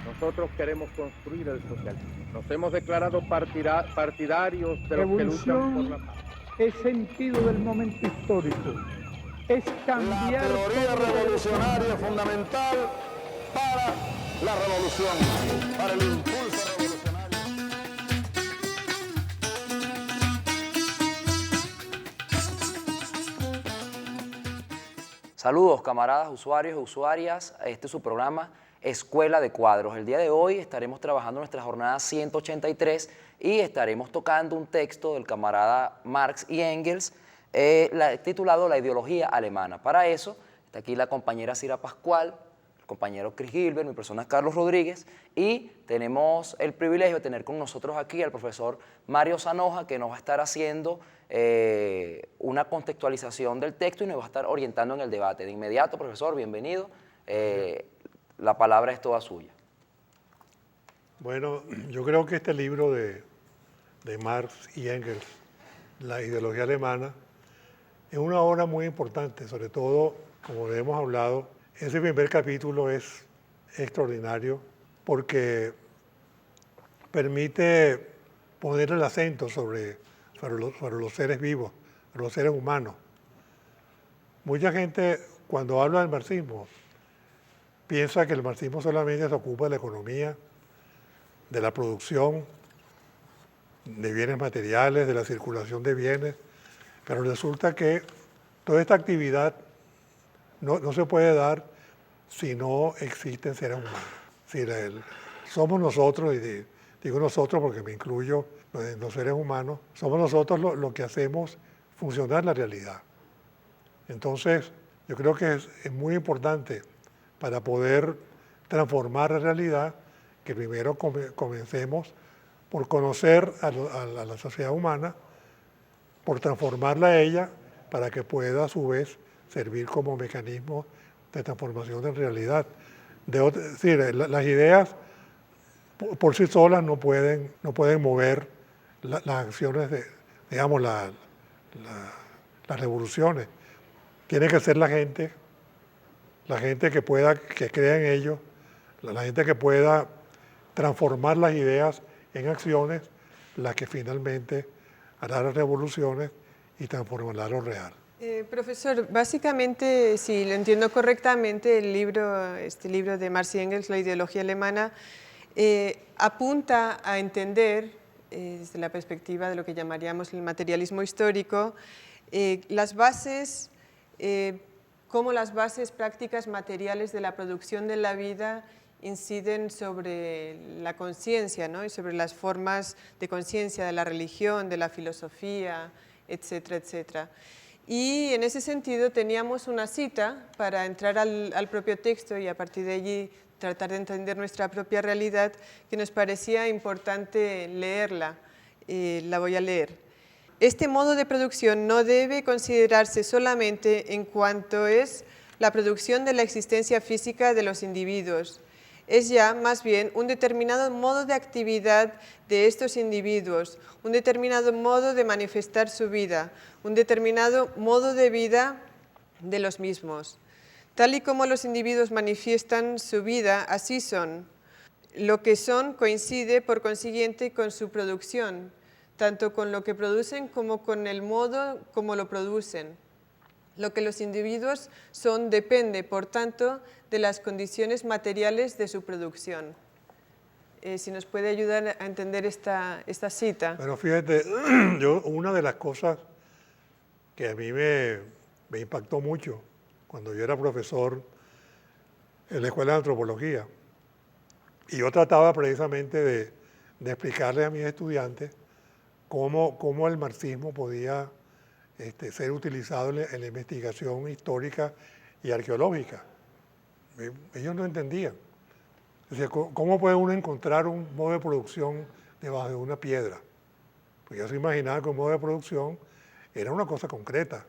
Nosotros queremos construir el socialismo. Nos hemos declarado partidarios de los que luchan por la paz. Es sentido del momento histórico. Es cambiar. La teoría revolucionaria es fundamental para la revolución, para el impulso revolucionario. Saludos, camaradas, usuarios y usuarias. Este es su programa Escuela de Cuadros. El día de hoy estaremos trabajando nuestra jornada 183 y estaremos tocando un texto del camarada Marx y Engels titulado La ideología alemana. Para eso está aquí la compañera Cira Pascual, el compañero Chris Gilbert, mi persona es Carlos Rodríguez, y tenemos el privilegio de tener con nosotros aquí al profesor Mario Zanoja, que nos va a estar haciendo una contextualización del texto y nos va a estar orientando en el debate. De inmediato, profesor, bienvenido. La palabra es toda suya. Bueno, yo creo que este libro de Marx y Engels, La ideología alemana, es una obra muy importante, sobre todo, como hemos hablado, ese primer capítulo es extraordinario porque permite poner el acento sobre los seres vivos, los seres humanos. Mucha gente, cuando habla del marxismo, piensa que el marxismo solamente se ocupa de la economía, de la producción de bienes materiales, de la circulación de bienes, pero resulta que toda esta actividad no se puede dar si no existen seres humanos. Si somos nosotros, y digo nosotros porque me incluyo en los seres humanos, somos nosotros lo que hacemos funcionar la realidad. Entonces, yo creo que es muy importante para poder transformar la realidad, que primero comencemos por conocer a la sociedad humana, por transformarla a ella, para que pueda a su vez servir como mecanismo de transformación de realidad. Es decir, las ideas por sí solas no pueden mover las acciones digamos, las revoluciones. Tiene que ser la gente que crea en ello, la gente que pueda transformar las ideas en acciones, las que finalmente hará las revoluciones y transformará lo real. Profesor, básicamente, si lo entiendo correctamente, este libro de Marx y Engels, La ideología alemana, apunta a entender, desde la perspectiva de lo que llamaríamos el materialismo histórico, las bases, cómo las bases prácticas materiales de la producción de la vida inciden sobre la conciencia, ¿no? Y sobre las formas de conciencia de la religión, de la filosofía, etcétera, etcétera. Y en ese sentido teníamos una cita para entrar al propio texto y a partir de allí tratar de entender nuestra propia realidad, que nos parecía importante leerla. La voy a leer. Este modo de producción no debe considerarse solamente en cuanto es la producción de la existencia física de los individuos. Es ya más bien un determinado modo de actividad de estos individuos, un determinado modo de manifestar su vida, un determinado modo de vida de los mismos. Tal y como los individuos manifiestan su vida, así son. Lo que son coincide, por consiguiente, con su producción, tanto con lo que producen como con el modo como lo producen. Lo que los individuos son depende, por tanto, de las condiciones materiales de su producción. Si nos puede ayudar a entender esta cita. Bueno, fíjate, una de las cosas que a mí me impactó mucho cuando yo era profesor en la Escuela de Antropología, y yo trataba precisamente de explicarle a mis estudiantes cómo el marxismo podía ser utilizado en la investigación histórica y arqueológica. Ellos no entendían. Decía, ¿cómo puede uno encontrar un modo de producción debajo de una piedra? Pues yo se imaginaba que un modo de producción era una cosa concreta.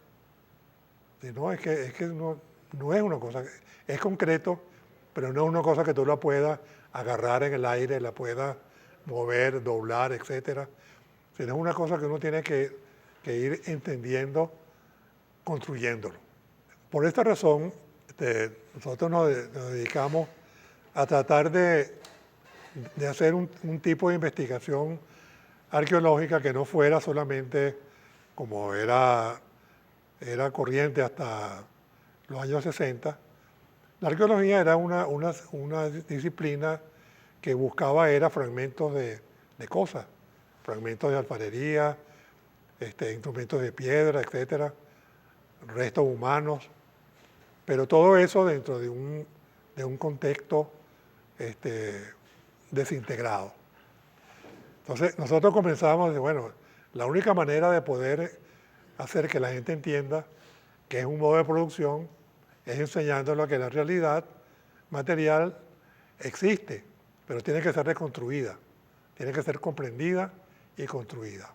No, es que no es una cosa, es concreto, pero no es una cosa que tú la puedas agarrar en el aire, la puedas mover, doblar, etc. Sino es una cosa que uno tiene que ir entendiendo, construyéndolo. Por esta razón, nosotros nos dedicamos a tratar de hacer un tipo de investigación arqueológica que no fuera solamente como era corriente hasta los años 60. La arqueología era una disciplina que buscaba fragmentos de cosas, fragmentos de alfarería, instrumentos de piedra, etcétera, restos humanos, pero todo eso dentro de un contexto desintegrado. Entonces nosotros comenzamos a decir, bueno, la única manera de poder hacer que la gente entienda que es un modo de producción es enseñándolo que la realidad material existe, pero tiene que ser reconstruida, tiene que ser comprendida y construida.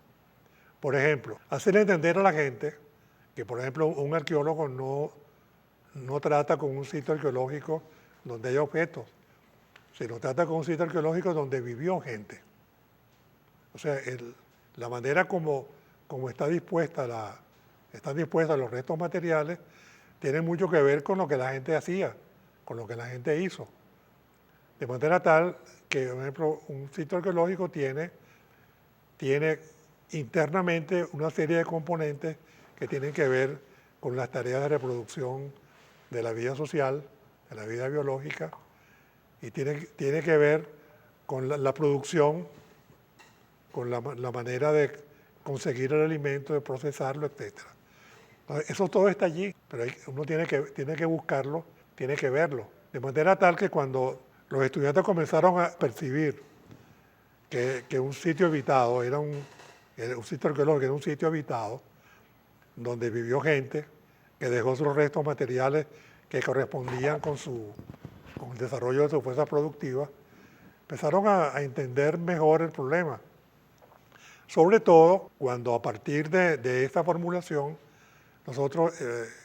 Por ejemplo, hacerle entender a la gente que, por ejemplo, un arqueólogo no trata con un sitio arqueológico donde hay objetos, sino trata con un sitio arqueológico donde vivió gente. O sea, la manera como están dispuestos los restos materiales tiene mucho que ver con lo que la gente hacía, con lo que la gente hizo. De manera tal que, por ejemplo, un sitio arqueológico tiene internamente una serie de componentes que tienen que ver con las tareas de reproducción de la vida social, de la vida biológica, y tiene que ver con la producción, con la manera de conseguir el alimento, de procesarlo, etc. Entonces, eso todo está allí, pero uno tiene que buscarlo, tiene que verlo. De manera tal que cuando los estudiantes comenzaron a percibir que un sitio habitado era un sitio arqueológico, era un sitio habitado, donde vivió gente, que dejó sus restos materiales que correspondían con el desarrollo de su fuerza productiva, empezaron a entender mejor el problema. Sobre todo cuando a partir de esta formulación nosotros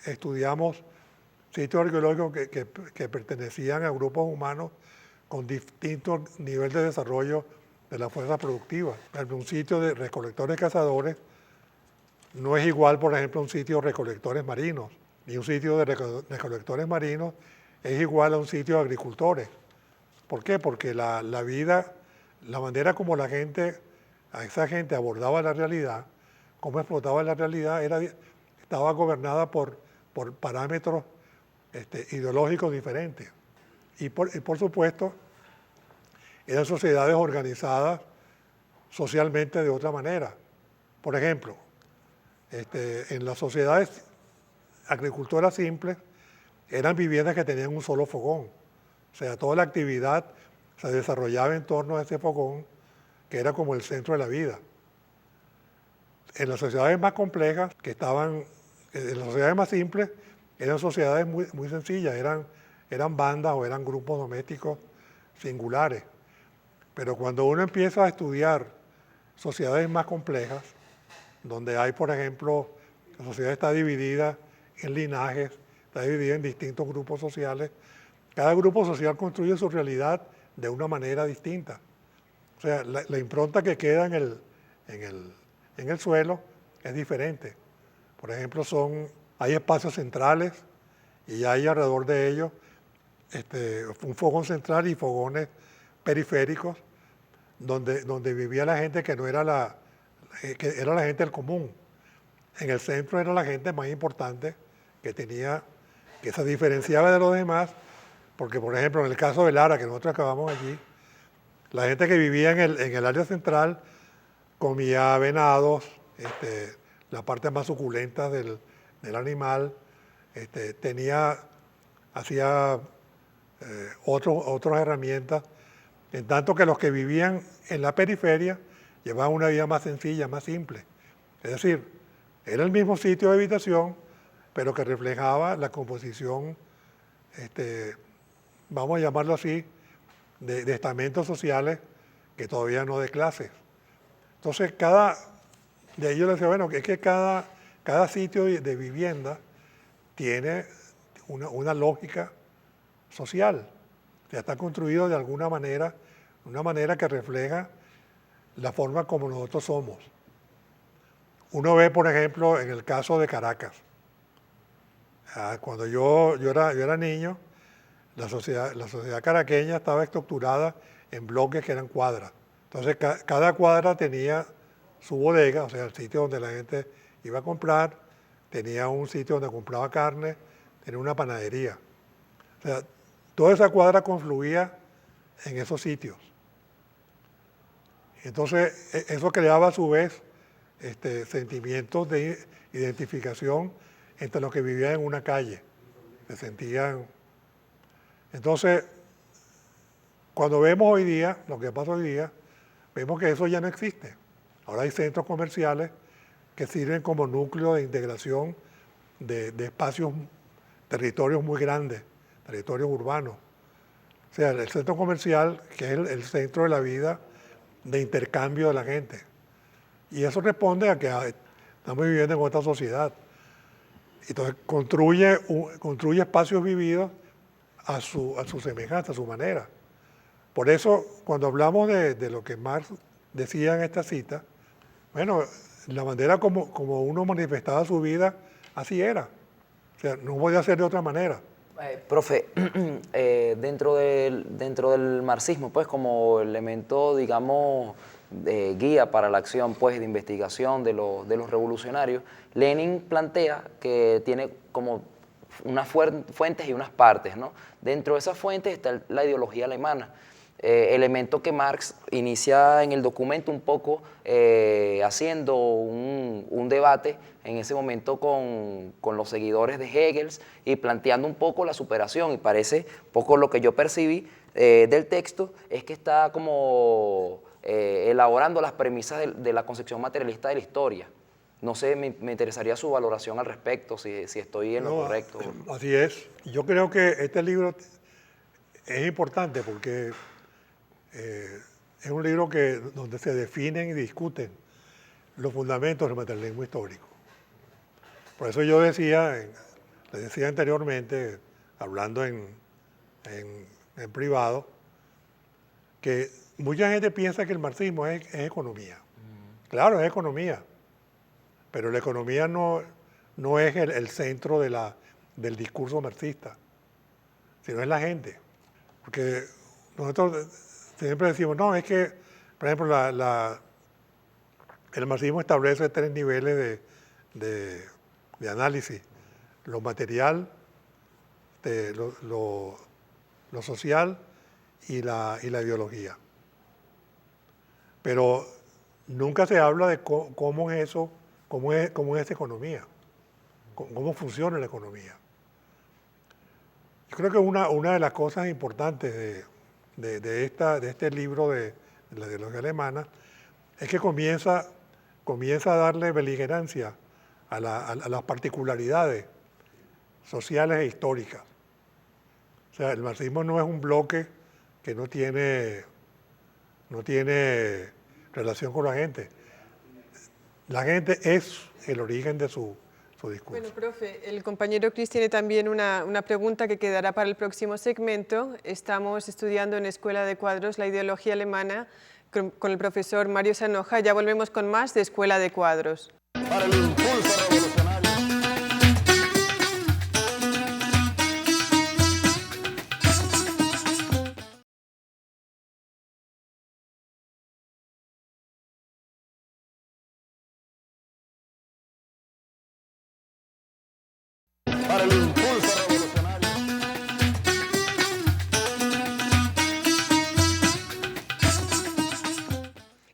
estudiamos sitios arqueológicos que pertenecían a grupos humanos con distintos niveles de desarrollo de la fuerza productiva. Por ejemplo, un sitio de recolectores-cazadores no es igual, por ejemplo, a un sitio de recolectores marinos, ni un sitio de recolectores marinos es igual a un sitio de agricultores. ¿Por qué? Porque la vida, la manera como esa gente abordaba la realidad, cómo explotaba la realidad, estaba gobernada por parámetros ideológicos diferentes. Y por supuesto, eran sociedades organizadas socialmente de otra manera. Por ejemplo, en las sociedades agricultoras simples eran viviendas que tenían un solo fogón. O sea, toda la actividad se desarrollaba en torno a ese fogón, que era como el centro de la vida. En las sociedades más complejas, en las sociedades más simples, eran sociedades muy, muy sencillas, eran bandas o eran grupos domésticos singulares. Pero cuando uno empieza a estudiar sociedades más complejas, donde hay, por ejemplo, la sociedad está dividida en linajes, está dividida en distintos grupos sociales, cada grupo social construye su realidad de una manera distinta. O sea, la impronta que queda en el suelo es diferente. Por ejemplo, hay espacios centrales y hay alrededor de ellos un fogón central y fogones periféricos donde vivía la gente que no era que era la gente del común. En el centro era la gente más importante que se diferenciaba de los demás, porque por ejemplo en el caso del Lara, que nosotros acabamos allí, la gente que vivía en el área central comía venados, la parte más suculenta del animal, hacía otras herramientas, en tanto que los que vivían en la periferia llevaban una vida más sencilla, más simple. Es decir, era el mismo sitio de habitación, pero que reflejaba la composición, vamos a llamarlo así, de estamentos sociales que todavía no de clases. Entonces, de ellos les decía, bueno, es que cada sitio de vivienda tiene una lógica social. O sea, está construido de alguna manera, una manera que refleja la forma como nosotros somos. Uno ve, por ejemplo, en el caso de Caracas. Cuando yo era niño, la sociedad caraqueña estaba estructurada en bloques que eran cuadras. Entonces, cada cuadra tenía su bodega, o sea, el sitio donde la gente iba a comprar, tenía un sitio donde compraba carne, tenía una panadería. O sea, toda esa cuadra confluía en esos sitios. Entonces, eso creaba a su vez sentimientos de identificación entre los que vivían en una calle. Se sentían... Entonces, cuando vemos hoy día, lo que pasa hoy día, vemos que eso ya no existe. Ahora hay centros comerciales que sirven como núcleo de integración de espacios, territorios muy grandes, territorios urbanos. O sea, el centro comercial, que es el centro de la vida de intercambio de la gente. Y eso responde a que estamos viviendo en otra sociedad. Entonces construye espacios vividos a su semejanza, a su manera. Por eso, cuando hablamos de lo que Marx decía en esta cita, bueno, la manera como uno manifestaba su vida, así era. O sea, no podía ser de otra manera. Profe, dentro del marxismo, pues como elemento, digamos, de guía para la acción, pues, de investigación de los revolucionarios, Lenin plantea que tiene como unas fuentes y unas partes, ¿no? Dentro de esas fuentes está la ideología alemana, elemento que Marx inicia en el documento un poco haciendo un debate en ese momento con los seguidores de Hegel y planteando un poco la superación, y parece poco lo que yo percibí del texto es que está como elaborando las premisas de la concepción materialista de la historia. No sé, me interesaría su valoración al respecto, si estoy en lo correcto. Así es. Yo creo que este libro es importante porque es un libro donde se definen y discuten los fundamentos del materialismo histórico. Por eso yo le decía anteriormente, hablando en privado, que mucha gente piensa que el marxismo es economía. Claro, es economía, pero la economía no es el centro del discurso marxista, sino es la gente. Porque nosotros siempre decimos, no, es que, por ejemplo, el marxismo establece 3 niveles de análisis: lo material, lo social y la ideología. Pero nunca se habla de cómo es eso, cómo es esta economía, cómo funciona la economía. Yo creo que una de las cosas importantes de este libro de la ideología alemana es que comienza a darle beligerancia a las particularidades sociales e históricas. O sea, el marxismo no es un bloque que no tiene relación con la gente. La gente es el origen de su discurso. Bueno, profe, el compañero Cris tiene también una pregunta que quedará para el próximo segmento. Estamos estudiando en Escuela de Cuadros la ideología alemana con el profesor Mario Sanoja. Ya volvemos con más de Escuela de Cuadros. Para el impulso revolucionario. Para el impulso revolucionario.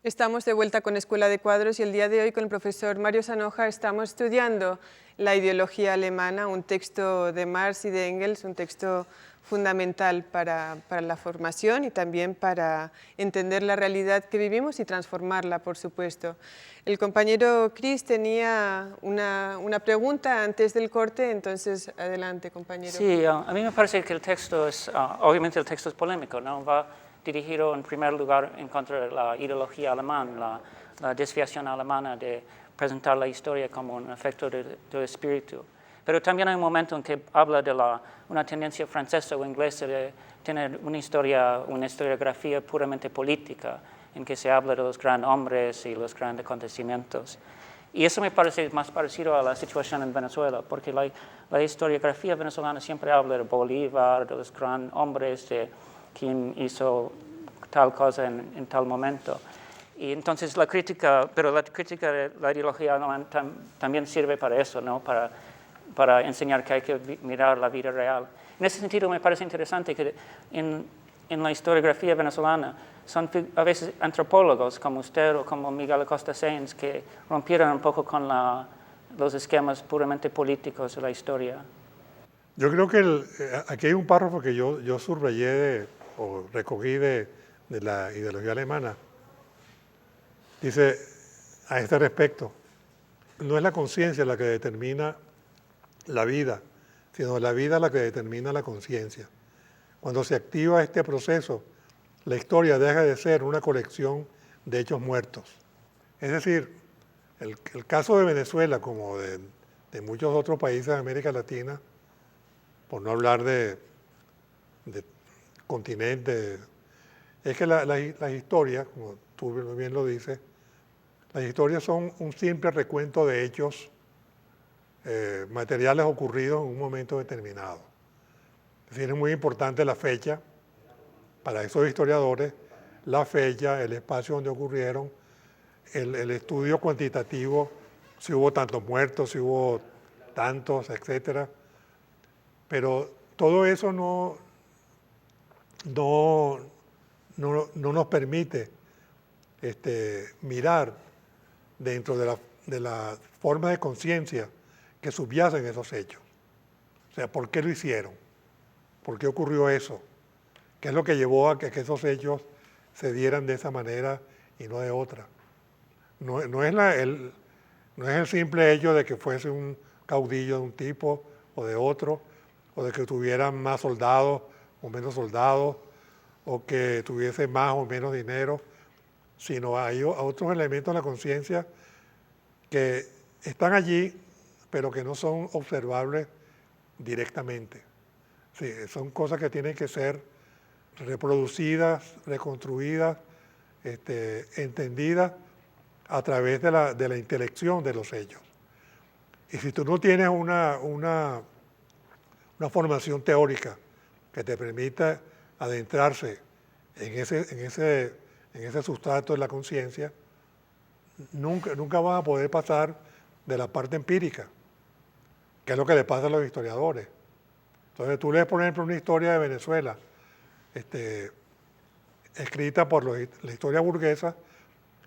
Estamos de vuelta con Escuela de Cuadros y el día de hoy con el profesor Mario Sanoja estamos estudiando la ideología alemana, un texto de Marx y de Engels, un texto fundamental para la formación y también para entender la realidad que vivimos y transformarla, por supuesto. El compañero Cris tenía una pregunta antes del corte, entonces adelante, compañero. Sí, a mí me parece que el texto es, obviamente el texto es polémico, ¿no? Va dirigido en primer lugar en contra de la ideología alemana, la desviación alemana de presentar la historia como un efecto del espíritu. Pero también hay un momento en que habla de una tendencia francesa o inglesa de tener una historiografía puramente política, en que se habla de los grandes hombres y los grandes acontecimientos. Y eso me parece más parecido a la situación en Venezuela, porque la historiografía venezolana siempre habla de Bolívar, de los grandes hombres, de quien hizo tal cosa en tal momento. Y entonces la crítica, pero la crítica de la ideología alemana también sirve para eso, ¿no? Para enseñar que hay que mirar la vida real. En ese sentido me parece interesante que en la historiografía venezolana son a veces antropólogos como usted o como Miguel Acosta Sáenz que rompieron un poco con los esquemas puramente políticos de la historia. Yo creo que aquí hay un párrafo que yo subrayé o recogí de la ideología alemana. Dice a este respecto, no es la conciencia la que determina la vida, sino la vida la que determina la conciencia. Cuando se activa este proceso, la historia deja de ser una colección de hechos muertos. Es decir, el caso de Venezuela, como de muchos otros países de América Latina, por no hablar de continentes, es que las historias, como tú bien lo dices, las historias son un simple recuento de hechos materiales ocurridos en un momento determinado. Es decir, es muy importante la fecha, para esos historiadores, la fecha, el espacio donde ocurrieron, el estudio cuantitativo, si hubo tantos muertos, si hubo tantos, etc. Pero todo eso no nos permite mirar dentro de la forma de conciencia que subyacen esos hechos. O sea, ¿por qué lo hicieron? ¿Por qué ocurrió eso? ¿Qué es lo que llevó a que esos hechos se dieran de esa manera y no de otra? No es el simple hecho de que fuese un caudillo de un tipo o de otro, o de que tuvieran más soldados o menos soldados, o que tuviese más o menos dinero, sino hay otros elementos de la conciencia que están allí, pero que no son observables directamente. Sí, son cosas que tienen que ser reproducidas, reconstruidas, entendidas a través de la intelección de los hechos. Y si tú no tienes una formación teórica que te permita adentrarse en ese sustrato de la conciencia, nunca vas a poder pasar de la parte empírica, que es lo que le pasa a los historiadores. Entonces tú lees, por ejemplo, una historia de Venezuela, escrita por la historia burguesa,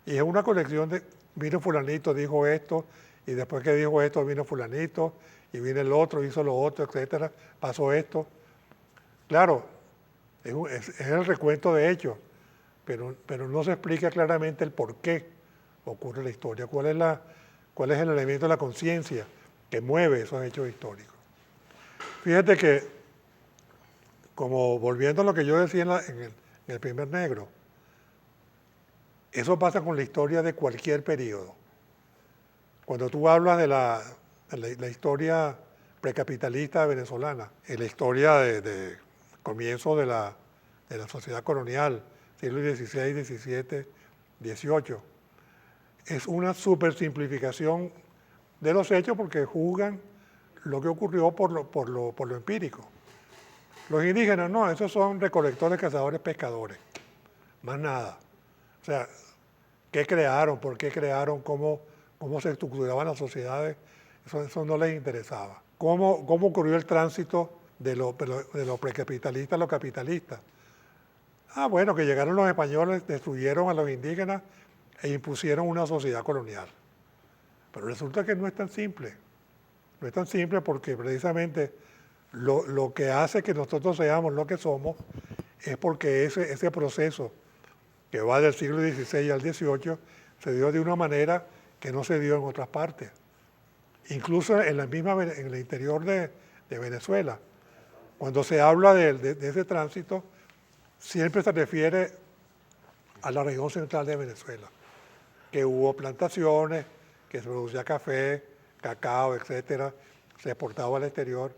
y es una colección de, vino fulanito, dijo esto, y después que dijo esto vino fulanito, y vino el otro, hizo lo otro, etcétera, pasó esto. Claro, es el recuento de hechos, pero no se explica claramente el por qué ocurre la historia, cuál es el elemento de la conciencia que mueve esos hechos históricos. Fíjate que, como volviendo a lo que yo decía en el primer negro, eso pasa con la historia de cualquier periodo. Cuando tú hablas de la historia precapitalista venezolana, en la historia de comienzo de la sociedad colonial, siglo XVI, XVII, XVIII, es una supersimplificación de los hechos porque juzgan lo que ocurrió por lo empírico. Los indígenas no, esos son recolectores, cazadores, pescadores, más nada. O sea, ¿qué crearon? ¿Por qué crearon? ¿Cómo se estructuraban las sociedades? Eso no les interesaba. ¿Cómo ocurrió el tránsito de lo precapitalista a lo capitalista? Bueno, que llegaron los españoles, destruyeron a los indígenas e impusieron una sociedad colonial. Pero resulta que no es tan simple. No es tan simple porque precisamente lo que hace que nosotros seamos lo que somos es porque ese proceso que va del siglo XVI al XVIII se dio de una manera que no se dio en otras partes. Incluso en el interior de Venezuela. Cuando se habla de ese tránsito, siempre se refiere a la región central de Venezuela, que hubo plantaciones, que se producía café, cacao, etcétera, se exportaba al exterior.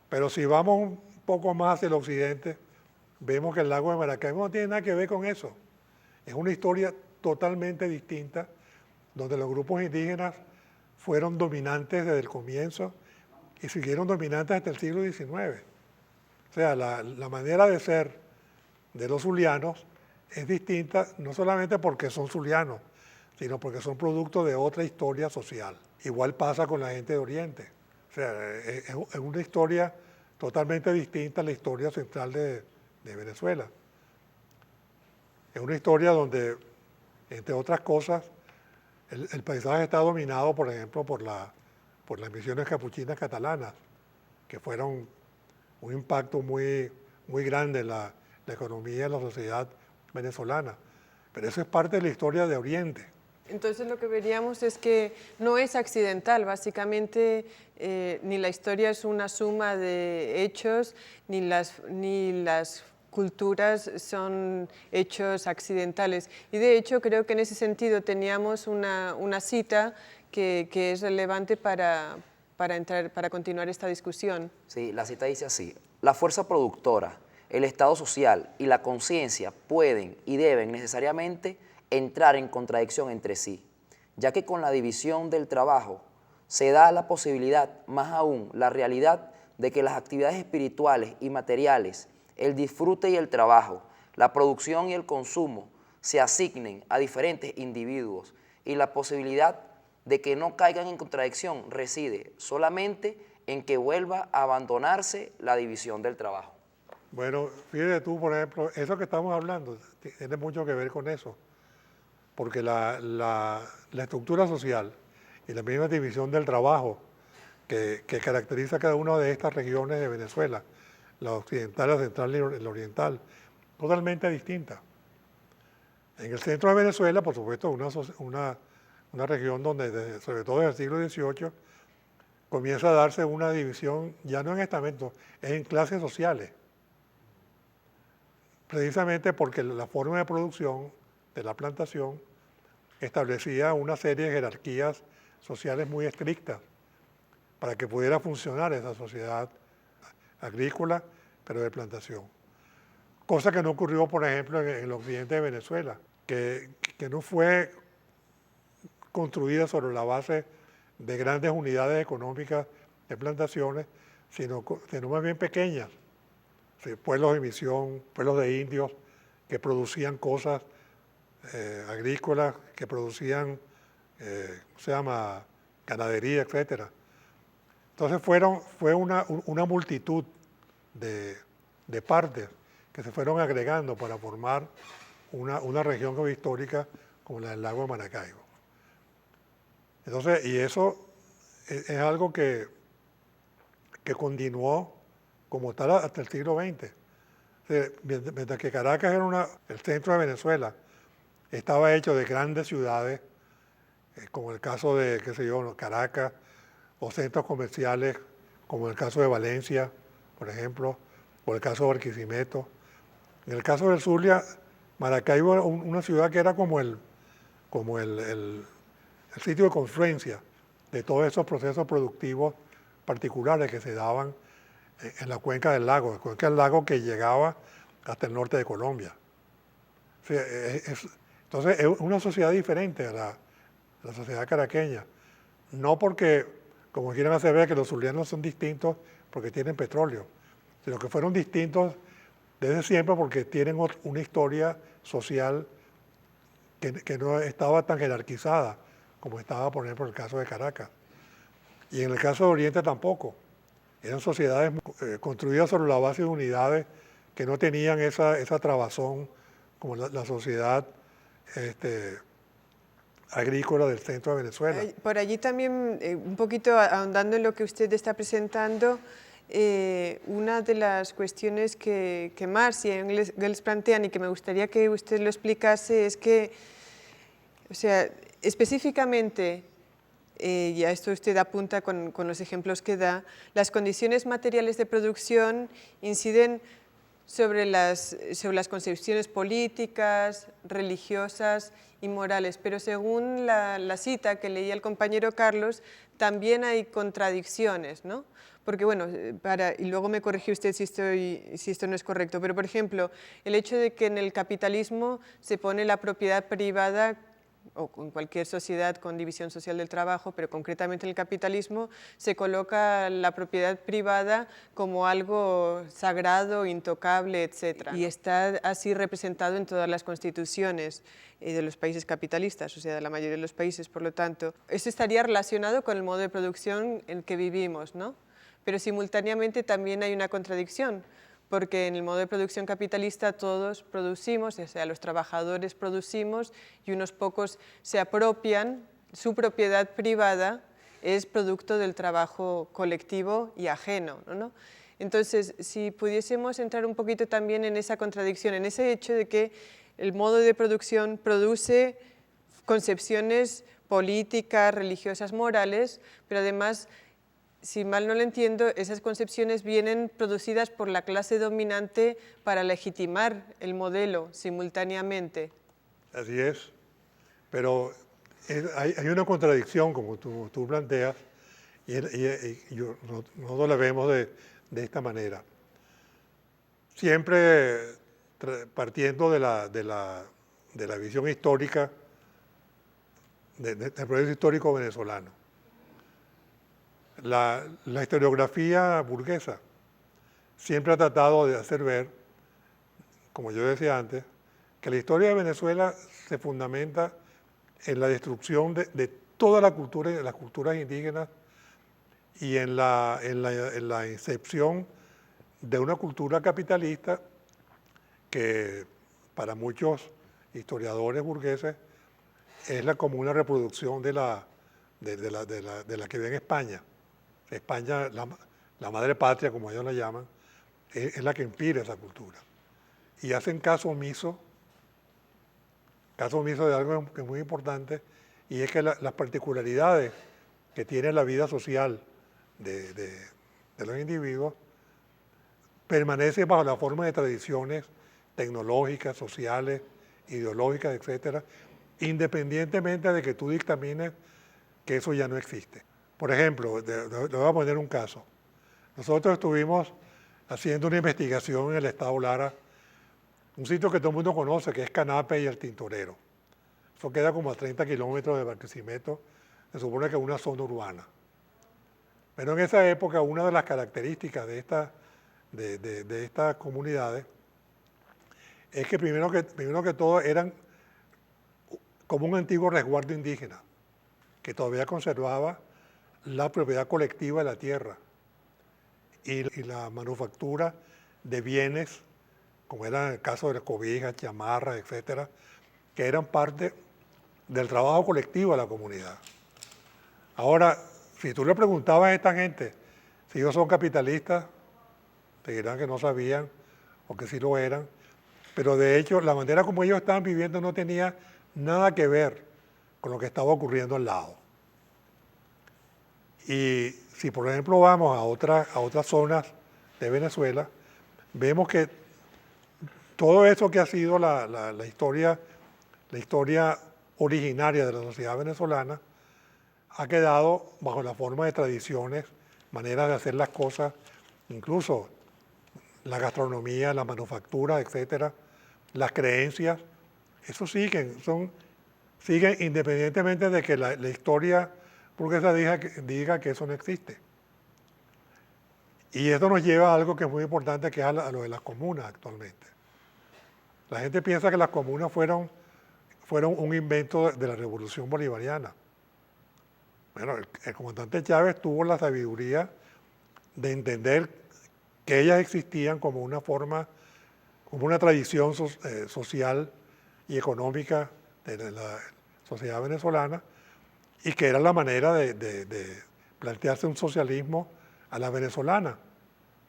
Pero si vamos un poco más hacia el occidente, vemos que el lago de Maracaibo no tiene nada que ver con eso. Es una historia totalmente distinta donde los grupos indígenas fueron dominantes desde el comienzo y siguieron dominantes hasta el siglo XIX. O sea, la manera de ser de los zulianos es distinta, no solamente porque son zulianos, sino porque son producto de otra historia social. Igual pasa con la gente de Oriente. O sea, es una historia totalmente distinta a la historia central de Venezuela. Es una historia donde, entre otras cosas, el paisaje está dominado, por ejemplo, por las misiones capuchinas catalanas, que fueron un impacto muy grande en la economía y la sociedad venezolana. Pero eso es parte de la historia de Oriente. Entonces lo que veríamos es que no es accidental, básicamente ni la historia es una suma de hechos, ni las culturas son hechos accidentales. Y de hecho creo que en ese sentido teníamos una cita que es relevante para continuar esta discusión. Sí, la cita dice así: la fuerza productora, el estado social y la conciencia pueden y deben necesariamente entrar en contradicción entre sí, ya que con la división del trabajo se da la posibilidad, más aún la realidad, de que las actividades espirituales y materiales, el disfrute y el trabajo, la producción y el consumo se asignen a diferentes individuos, y la posibilidad de que no caigan en contradicción reside solamente en que vuelva a abandonarse la división del trabajo. Bueno, fíjate tú, por ejemplo, eso que estamos hablando tiene mucho que ver con eso, porque la estructura social y la misma división del trabajo que caracteriza cada una de estas regiones de Venezuela, la occidental, la central y la oriental, totalmente distinta. En el centro de Venezuela, por supuesto, una región donde, sobre todo desde el siglo XVIII, comienza a darse una división, ya no en estamentos, es en clases sociales. Precisamente porque la forma de producción de la plantación establecía una serie de jerarquías sociales muy estrictas para que pudiera funcionar esa sociedad agrícola, pero de plantación. Cosa que no ocurrió, por ejemplo, en el occidente de Venezuela, que no fue construida sobre la base de grandes unidades económicas de plantaciones, sino más bien pequeñas. Sí, pueblos de misión, pueblos de indios que producían cosas agrícolas, que producían, ganadería, etc. Entonces fue una multitud de partes que se fueron agregando para formar una región histórica como la del lago de Maracaibo. Entonces, y eso es algo que continuó como tal hasta el siglo XX. Mientras que Caracas era el centro de Venezuela, estaba hecho de grandes ciudades, como el caso de, Caracas, o centros comerciales, como el caso de Valencia, por ejemplo, o el caso de Barquisimeto. En el caso del Zulia, Maracaibo era una ciudad que era como el sitio de confluencia de todos esos procesos productivos particulares que se daban en la cuenca del lago, que llegaba hasta el norte de Colombia. Sí, entonces es una sociedad diferente a la sociedad caraqueña. No porque, como quieren hacer ver, que los zulianos son distintos porque tienen petróleo, sino que fueron distintos desde siempre porque tienen una historia social que no estaba tan jerarquizada como estaba, por ejemplo, en el caso de Caracas. Y en el caso de Oriente tampoco. Eran sociedades construidas sobre la base de unidades que no tenían esa trabazón como la sociedad agrícola del centro de Venezuela. Por allí también, un poquito ahondando en lo que usted está presentando, una de las cuestiones que Marx y Engels plantean y que me gustaría que usted lo explicase es que, o sea, específicamente, y a esto usted apunta con los ejemplos que da, las condiciones materiales de producción inciden sobre las concepciones políticas, religiosas y morales, pero según la cita que leía el compañero Carlos, también hay contradicciones, ¿no? Porque bueno, y luego me corrige usted si esto no es correcto, pero por ejemplo, el hecho de que en el capitalismo se pone la propiedad privada o en cualquier sociedad con división social del trabajo, pero concretamente en el capitalismo, se coloca la propiedad privada como algo sagrado, intocable, etc. Y está así representado en todas las constituciones de los países capitalistas, o sea, de la mayoría de los países, por lo tanto. Esto estaría relacionado con el modo de producción en el que vivimos, ¿no? Pero simultáneamente también hay una contradicción, porque en el modo de producción capitalista todos producimos, o sea, los trabajadores producimos y unos pocos se apropian, su propiedad privada es producto del trabajo colectivo y ajeno, ¿no? Entonces, si pudiésemos entrar un poquito también en esa contradicción, en ese hecho de que el modo de producción produce concepciones políticas, religiosas, morales, pero además, si mal no lo entiendo, esas concepciones vienen producidas por la clase dominante para legitimar el modelo simultáneamente. Así es, pero hay una contradicción, como tú planteas, y nosotros la vemos de esta manera. Siempre partiendo de la visión histórica, del proceso histórico venezolano. La historiografía burguesa siempre ha tratado de hacer ver, como yo decía antes, que la historia de Venezuela se fundamenta en la destrucción de toda la cultura, de las culturas indígenas y en la incepción de una cultura capitalista que para muchos historiadores burgueses es como una reproducción de la que ve en España. España, la madre patria, como ellos la llaman, es la que inspira esa cultura. Y hacen caso omiso de algo que es muy importante, y es que las particularidades que tiene la vida social de los individuos permanecen bajo la forma de tradiciones tecnológicas, sociales, ideológicas, etcétera, independientemente de que tú dictamines que eso ya no existe. Por ejemplo, le voy a poner un caso. Nosotros estuvimos haciendo una investigación en el estado Lara, un sitio que todo el mundo conoce, que es Canape y el Tintorero. Eso queda como a 30 kilómetros de Barquisimeto, se supone que es una zona urbana. Pero en esa época, una de las características de estas comunidades es que primero que todo eran como un antiguo resguardo indígena, que todavía conservaba la propiedad colectiva de la tierra y la manufactura de bienes, como era el caso de las cobijas, chamarras, etcétera, que eran parte del trabajo colectivo de la comunidad. Ahora, si tú le preguntabas a esta gente si ellos son capitalistas, te dirán que no sabían o que sí lo eran, pero de hecho la manera como ellos estaban viviendo no tenía nada que ver con lo que estaba ocurriendo al lado. Y si por ejemplo vamos a otras zonas de Venezuela, vemos que todo eso que ha sido la historia originaria de la sociedad venezolana ha quedado bajo la forma de tradiciones, maneras de hacer las cosas, incluso la gastronomía, la manufactura, etcétera, las creencias, eso siguen independientemente de que la historia burguesa diga que eso no existe. Y esto nos lleva a algo que es muy importante, que es a lo de las comunas actualmente. La gente piensa que las comunas fueron un invento de la Revolución Bolivariana. Bueno, el comandante Chávez tuvo la sabiduría de entender que ellas existían como una forma, como una tradición social y económica de la sociedad venezolana, y que era la manera de plantearse un socialismo a la venezolana,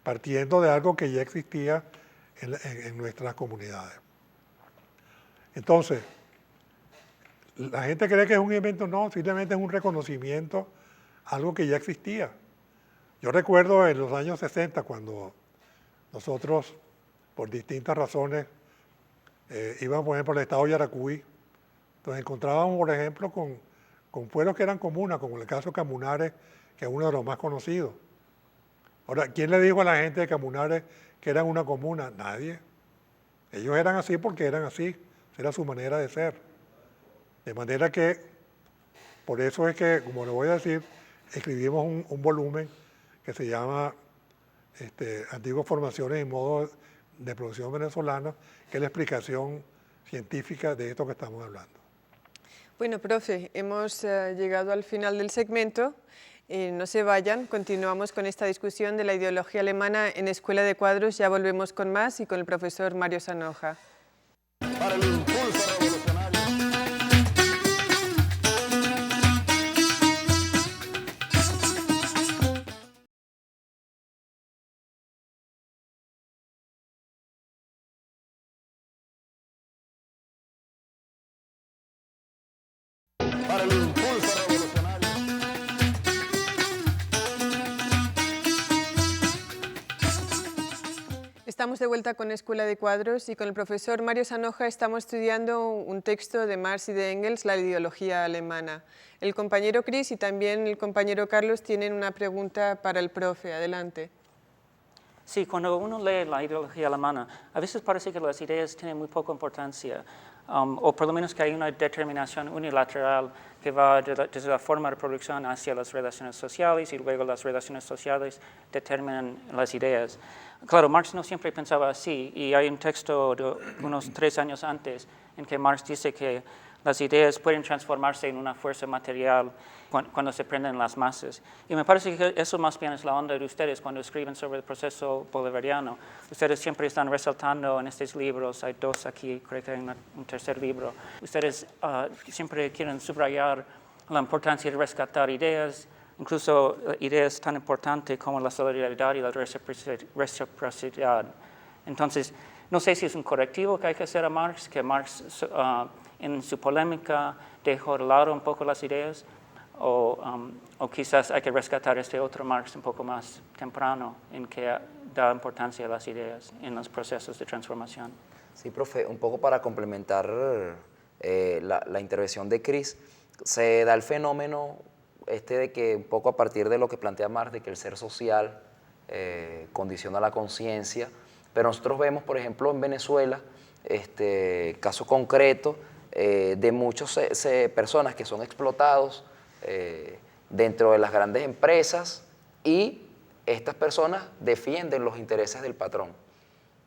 partiendo de algo que ya existía en nuestras comunidades. Entonces, la gente cree que es un invento, no, simplemente es un reconocimiento a algo que ya existía. Yo recuerdo en los años 60, cuando nosotros, por distintas razones, íbamos, por ejemplo, al estado de Yaracuy, nos encontrábamos, por ejemplo, con pueblos que eran comunas, como el caso de Camunares, que es uno de los más conocidos. Ahora, ¿quién le dijo a la gente de Camunares que eran una comuna? Nadie. Ellos eran así porque eran así, era su manera de ser. De manera que, por eso es que, como le voy a decir, escribimos un volumen que se llama Antiguas formaciones y modos de producción venezolana, que es la explicación científica de esto que estamos hablando. Bueno, profe, hemos llegado al final del segmento. No se vayan, continuamos con esta discusión de la ideología alemana en Escuela de Cuadros. Ya volvemos con más y con el profesor Mario Sanoja. Para el impulso revolucionario. Para el impulso revolucionario. Estamos de vuelta con Escuela de Cuadros y con el profesor Mario Sanoja estamos estudiando un texto de Marx y de Engels, la ideología alemana. El compañero Chris y también el compañero Carlos tienen una pregunta para el profe. Adelante. Sí, cuando uno lee la ideología alemana, a veces parece que las ideas tienen muy poca importancia, o por lo menos que hay una determinación unilateral que va desde la forma de producción hacia las relaciones sociales y luego las relaciones sociales determinan las ideas. Claro, Marx no siempre pensaba así, y hay un texto de unos 3 años antes en que Marx dice que las ideas pueden transformarse en una fuerza material cuando se prenden las masas. Y me parece que eso más bien es la onda de ustedes cuando escriben sobre el proceso bolivariano. Ustedes siempre están resaltando en estos libros, hay 2 aquí, creo que hay un tercer libro. Ustedes siempre quieren subrayar la importancia de rescatar ideas, incluso ideas tan importantes como la solidaridad y la reciprocidad. Entonces, no sé si es un correctivo que hay que hacer a Marx, que Marx en su polémica dejó de lado un poco las ideas, o quizás hay que rescatar este otro Marx un poco más temprano, en que da importancia a las ideas en los procesos de transformación. Sí, profe, un poco para complementar la intervención de Chris, se da el fenómeno de que un poco a partir de lo que plantea Marx, de que el ser social condiciona la conciencia, pero nosotros vemos, por ejemplo, en Venezuela, caso concreto de muchas personas que son explotados dentro de las grandes empresas, y estas personas defienden los intereses del patrón.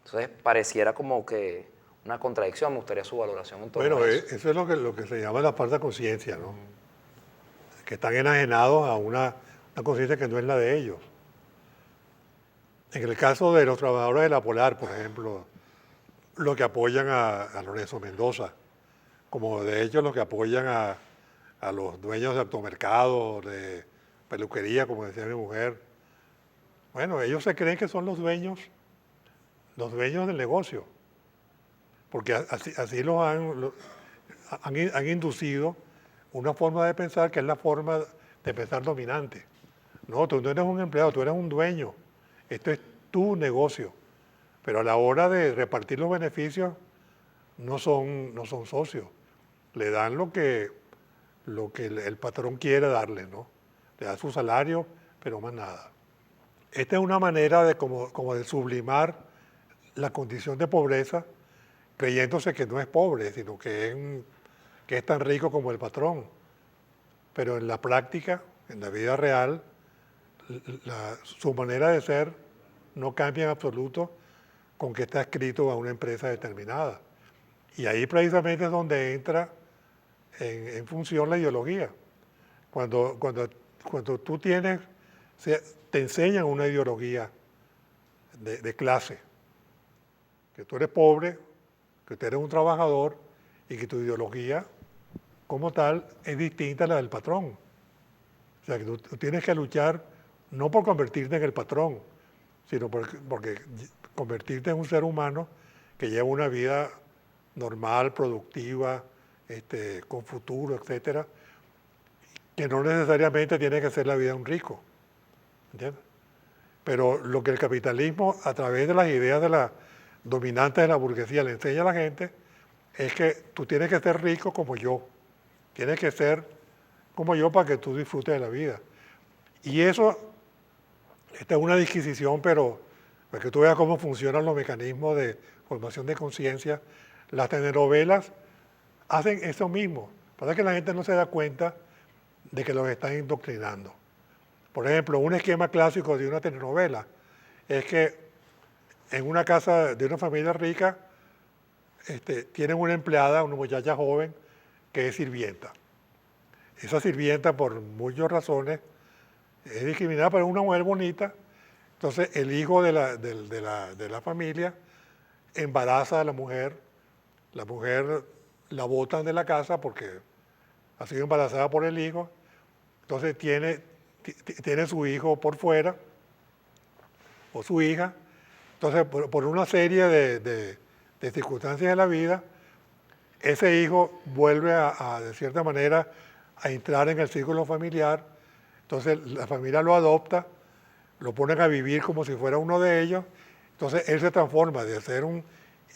Entonces pareciera como que una contradicción. Me gustaría su valoración en torno a eso. Eso es lo que se llama la falta de conciencia, ¿no? Que están enajenados a una conciencia que no es la de ellos. En el caso de los trabajadores de la Polar, por ejemplo, los que apoyan a Lorenzo Mendoza, como de hecho los que apoyan a los dueños de automercados, de peluquería, como decía mi mujer. Bueno, ellos se creen que son los dueños del negocio, porque así los han inducido una forma de pensar que es la forma de pensar dominante. No, tú no eres un empleado, tú eres un dueño. Esto es tu negocio. Pero a la hora de repartir los beneficios no son socios. Le dan lo que el patrón quiere darle, ¿no? Le da su salario, pero más nada. Esta es una manera de como de sublimar la condición de pobreza, creyéndose que no es pobre, sino que es tan rico como el patrón. Pero en la práctica, en la vida real, su manera de ser no cambia en absoluto con que está escrito a una empresa determinada. Y ahí precisamente es donde entra en función la ideología. Cuando tú te enseñan una ideología de clase, que tú eres pobre, que tú eres un trabajador y que tu ideología como tal es distinta a la del patrón. O sea, que tú tienes que luchar no por convertirte en el patrón, sino porque convertirte en un ser humano que lleva una vida normal, productiva, con futuro, etcétera, que no necesariamente tiene que ser la vida de un rico, ¿entiendes? Pero lo que el capitalismo, a través de las ideas de la dominantes de la burguesía, le enseña a la gente es que tú tienes que ser rico como yo, tienes que ser como yo para que tú disfrutes de la vida. Y eso, esta es una disquisición, pero para que tú veas cómo funcionan los mecanismos de formación de conciencia. Las telenovelas hacen eso mismo, Pasa que la gente no se da cuenta de que los están indoctrinando. Por ejemplo, un esquema clásico de una telenovela es que en una casa de una familia rica tienen una empleada, una muchacha joven, que es sirvienta. Esa sirvienta, por muchas razones, es discriminada, pero es una mujer bonita. Entonces, el hijo de la familia embaraza a la mujer la botan de la casa porque ha sido embarazada por el hijo, entonces tiene su hijo por fuera, o su hija. Entonces, por una serie de circunstancias de la vida, ese hijo vuelve de cierta manera, a entrar en el círculo familiar. Entonces, la familia lo adopta, lo ponen a vivir como si fuera uno de ellos. Entonces, él se transforma de ser un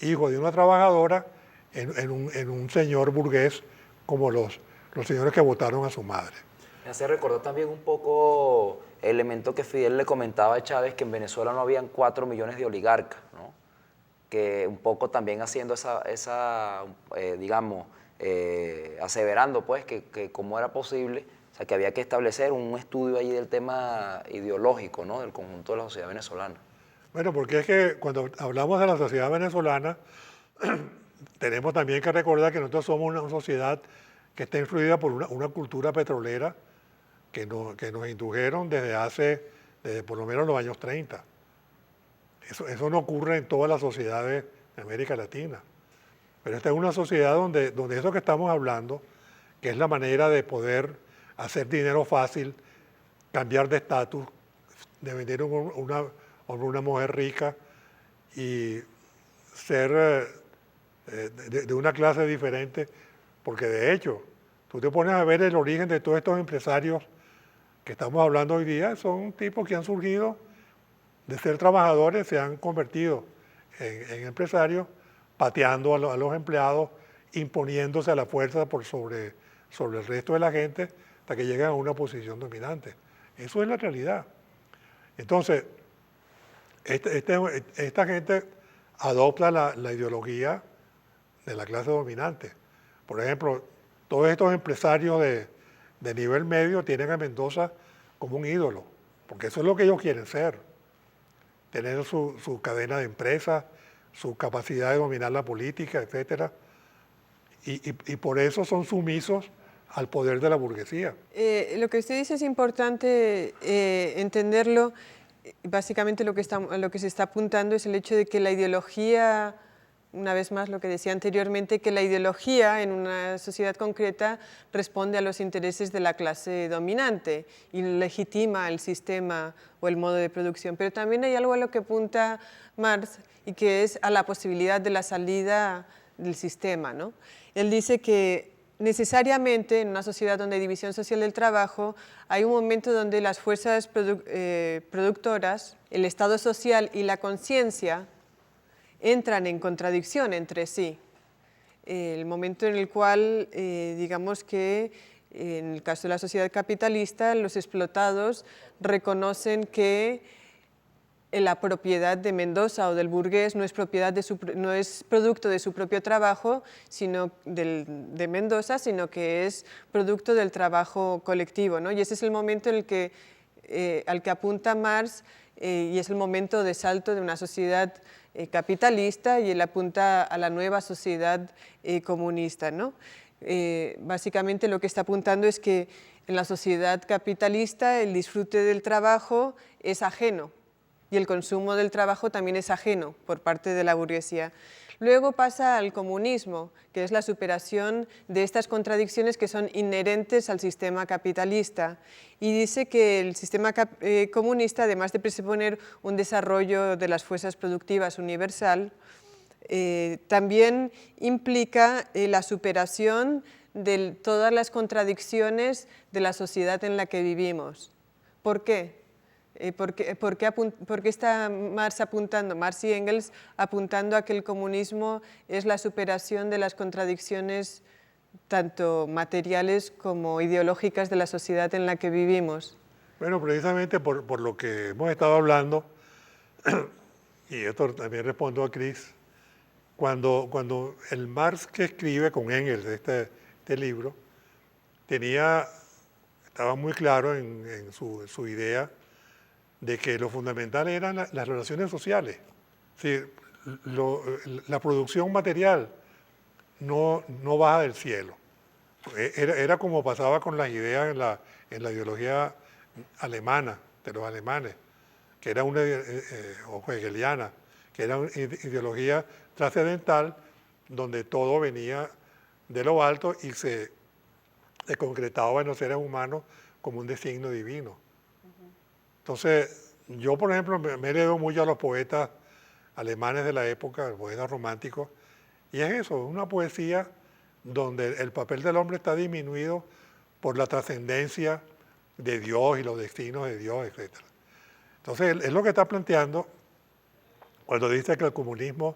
hijo de una trabajadora en un señor burgués, como los señores que votaron a su madre. Me hace recordar también un poco el elemento que Fidel le comentaba a Chávez, que en Venezuela no habían 4 millones de oligarcas, ¿no? Que un poco también haciendo digamos, aseverando pues que cómo era posible, o sea, que había que establecer un estudio allí del tema ideológico, ¿no? Del conjunto de la sociedad venezolana. Bueno, porque es que cuando hablamos de la sociedad venezolana, tenemos también que recordar que nosotros somos una sociedad que está influida por una cultura petrolera que nos indujeron desde por lo menos los años 30. Eso no ocurre en todas las sociedades de América Latina. Pero esta es una sociedad donde eso que estamos hablando, que es la manera de poder hacer dinero fácil, cambiar de estatus, de vender una mujer rica y ser de una clase diferente, porque de hecho, tú te pones a ver el origen de todos estos empresarios que estamos hablando hoy día, son tipos que han surgido de ser trabajadores, se han convertido en empresarios, pateando a los empleados, imponiéndose a la fuerza sobre el resto de la gente hasta que llegan a una posición dominante. Eso es la realidad. Entonces, esta gente adopta la ideología de la clase dominante. Por ejemplo, todos estos empresarios de nivel medio tienen a Mendoza como un ídolo, porque eso es lo que ellos quieren ser. Tener su cadena de empresas, su capacidad de dominar la política, etc. Y por eso son sumisos al poder de la burguesía. Lo que usted dice es importante entenderlo. Básicamente lo que se está apuntando es el hecho de que la ideología, una vez más lo que decía anteriormente, que la ideología en una sociedad concreta responde a los intereses de la clase dominante y legitima el sistema o el modo de producción. Pero también hay algo a lo que apunta Marx y que es a la posibilidad de la salida del sistema, ¿no? Él dice que necesariamente en una sociedad donde hay división social del trabajo hay un momento donde las fuerzas productoras, el estado social y la conciencia entran en contradicción entre sí. El momento en el cual, digamos que en el caso de la sociedad capitalista, los explotados reconocen que la propiedad de Mendoza o del burgués no es producto de su propio trabajo, sino de Mendoza, sino que es producto del trabajo colectivo, ¿no? Y ese es el momento en el que, al que apunta Marx, y es el momento de salto de una sociedad capitalista, y él apunta a la nueva sociedad comunista, ¿no? Básicamente lo que está apuntando es que en la sociedad capitalista el disfrute del trabajo es ajeno y el consumo del trabajo también es ajeno por parte de la burguesía. Luego pasa al comunismo, que es la superación de estas contradicciones que son inherentes al sistema capitalista, y dice que el sistema comunista, además de presuponer un desarrollo de las fuerzas productivas universal, también implica la superación de todas las contradicciones de la sociedad en la que vivimos. ¿Por qué? ¿Por qué está Marx y Engels apuntando a que el comunismo es la superación de las contradicciones tanto materiales como ideológicas de la sociedad en la que vivimos? Bueno, precisamente por lo que hemos estado hablando, y esto también respondo a Chris, cuando el Marx que escribe con Engels este libro, estaba muy claro en su idea de que lo fundamental eran las relaciones sociales. Sí, la producción material no baja del cielo. Era como pasaba con las ideas en la ideología alemana, de los alemanes, que era o hegeliana, que era una ideología trascendental donde todo venía de lo alto y se concretaba en los seres humanos como un designio divino. Entonces, yo, por ejemplo, me heredo mucho a los poetas alemanes de la época, los poetas románticos, y es eso, una poesía donde el papel del hombre está disminuido por la trascendencia de Dios y los destinos de Dios, etc. Entonces, es lo que está planteando cuando dice que el comunismo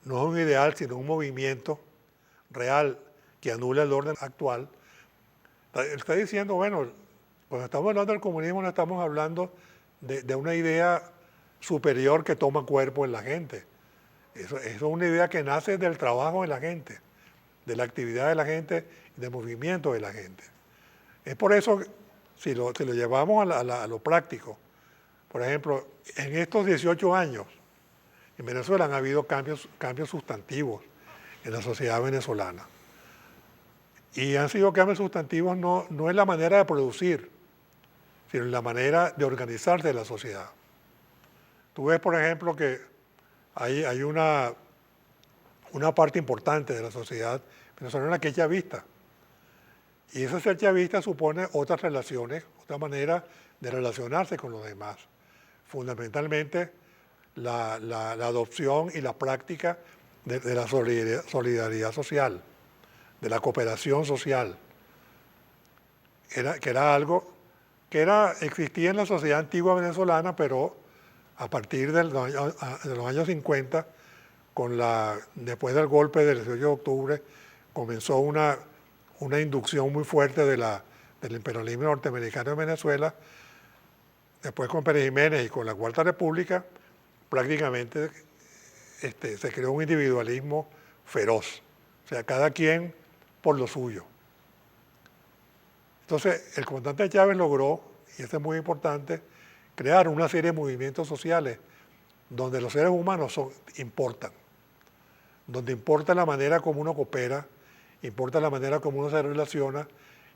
no es un ideal, sino un movimiento real que anula el orden actual. Está diciendo, bueno, cuando estamos hablando del comunismo no estamos hablando de una idea superior que toma cuerpo en la gente. Eso es una idea que nace del trabajo de la gente, de la actividad de la gente, del movimiento de la gente. Es por eso, si lo llevamos a lo práctico, por ejemplo, en estos 18 años, en Venezuela han habido cambios sustantivos en la sociedad venezolana. Y han sido cambios sustantivos no en la manera de producir, sino en la manera de organizarse de la sociedad. Tú ves, por ejemplo, que hay una parte importante de la sociedad venezolana que es chavista. Y ese ser chavista supone otras relaciones, otra manera de relacionarse con los demás. Fundamentalmente, la adopción y la práctica de la solidaridad social, de la cooperación social, que era algo que existía en la sociedad antigua venezolana, pero a partir de los años 50, después del golpe del 18 de octubre, comenzó una inducción muy fuerte del imperialismo norteamericano en Venezuela. Después con Pérez Jiménez y con la Cuarta República, prácticamente se creó un individualismo feroz. O sea, cada quien por lo suyo. Entonces, el comandante Chávez logró, y esto es muy importante, crear una serie de movimientos sociales donde los seres humanos importan, donde importa la manera como uno coopera, importa la manera como uno se relaciona,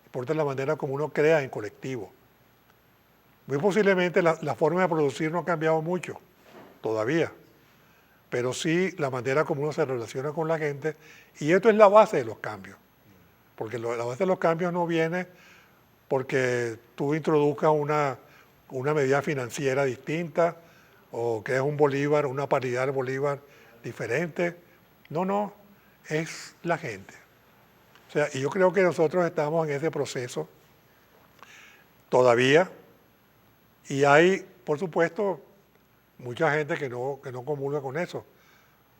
importa la manera como uno crea en colectivo. Muy posiblemente la forma de producir no ha cambiado mucho, todavía, pero sí la manera como uno se relaciona con la gente, y esto es la base de los cambios, porque la base de los cambios no viene porque tú introduzcas una medida financiera distinta o creas un bolívar, una paridad de bolívar diferente. No, es la gente. O sea, y yo creo que nosotros estamos en ese proceso todavía, y hay, por supuesto, mucha gente que no comulga con eso,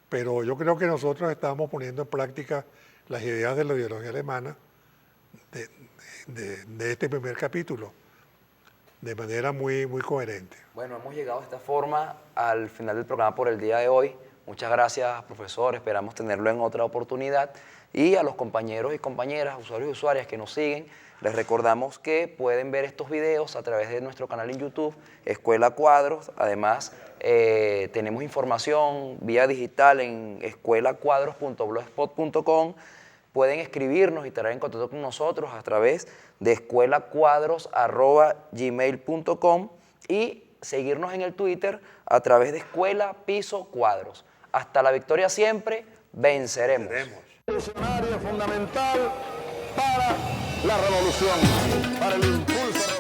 pero yo creo que nosotros estamos poniendo en práctica las ideas de la ideología alemana de este primer capítulo de manera muy, muy coherente. Bueno, hemos llegado de esta forma al final del programa por el día de hoy. Muchas gracias, profesor. Esperamos tenerlo en otra oportunidad. Y a los compañeros y compañeras, usuarios y usuarias que nos siguen, les recordamos que pueden ver estos videos a través de nuestro canal en YouTube, Escuela Cuadros. Además, tenemos información vía digital en escuelacuadros.blogspot.com. Pueden escribirnos y estar en contacto con nosotros a través de escuelacuadros@gmail.com y seguirnos en el Twitter a través de Escuela Piso Cuadros. Hasta la victoria siempre, venceremos. Revolucionario fundamental para la revolución, para el impulso.